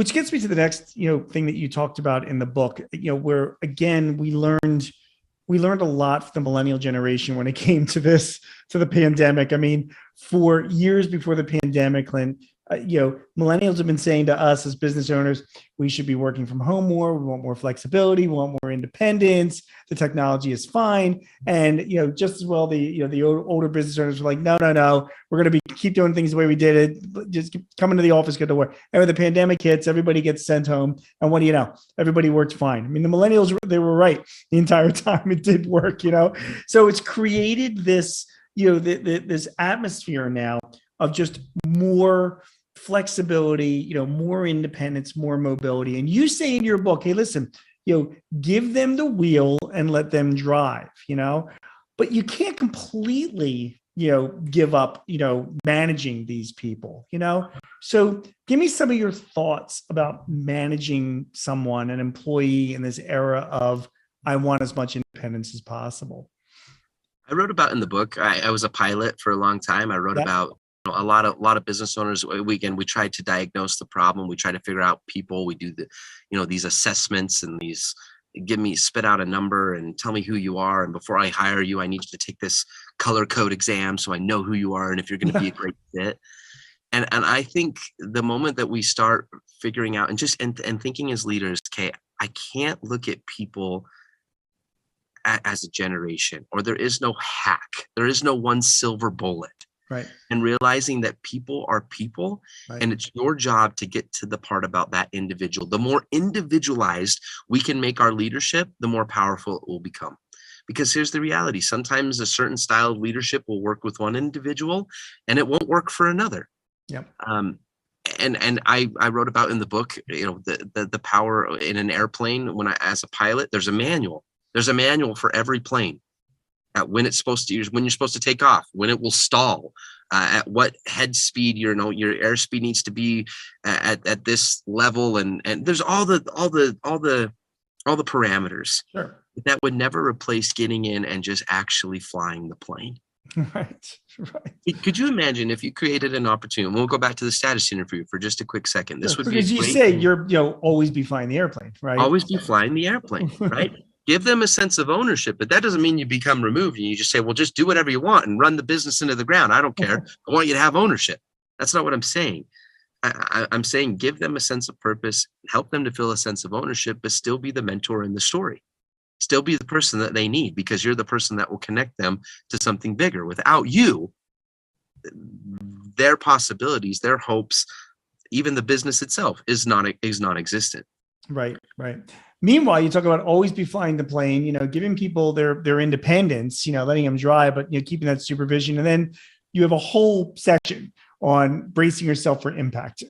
which gets me to the next, thing that you talked about in the book, where again, we learned a lot from the millennial generation when it came to the pandemic. I mean, for years before the pandemic, Clint, millennials have been saying to us as business owners, we should be working from home more. We want more flexibility. We want more independence. The technology is fine. And, just as well, the older business owners were like, no, no, no, we're going to keep doing things the way we did it. Just come into the office, get to work. And when the pandemic hits, everybody gets sent home. And what do you know? Everybody worked fine. I mean, the millennials, they were right the entire time. It did work, So it's created this, this atmosphere now of just more flexibility, more independence, more mobility. And you say in your book, hey, listen, give them the wheel and let them drive, but you can't completely, give up, managing these people, So give me some of your thoughts about managing someone, an employee in this era of, I want as much independence as possible. I wrote about in the book, I was a pilot for a long time. I wrote about a lot of business owners. We try to diagnose the problem. We try to figure out people. We do these assessments and spit out a number and tell me who you are. And before I hire you, I need you to take this color code exam so I know who you are and if you're going to be a great fit. And I think the moment that we start figuring out and thinking as leaders, okay, I can't look at people as a generation, or there is no hack. There is no one silver bullet. Right. And realizing that people are people, right. And it's your job to get to the part about that individual. The more individualized we can make our leadership, the more powerful it will become. Because here's the reality. Sometimes a certain style of leadership will work with one individual and it won't work for another. Yep. And I wrote about in the book, the power in an airplane. As a pilot, there's a manual. There's a manual for every plane. When you're supposed to take off, when it will stall, at what head speed your airspeed needs to be at this level, and there's all the parameters. Sure. That would never replace getting in and just actually flying the plane. Right. Could you imagine if you created an opportunity? We'll go back to the status interview for just a quick second. This would be because you say you're always be flying the airplane, right? Always be flying the airplane, right? Give them a sense of ownership, but that doesn't mean you become removed and you just say, well, just do whatever you want and run the business into the ground. I don't care. I want you to have ownership. That's not what I'm saying. I'm saying give them a sense of purpose, help them to feel a sense of ownership, but still be the mentor in the story. Still be the person that they need, because you're the person that will connect them to something bigger. Without you, their possibilities, their hopes, even the business itself is non-existent. Right. Meanwhile, you talk about always be flying the plane, giving people their independence, letting them drive, but keeping that supervision. And then you have a whole section on bracing yourself for impact.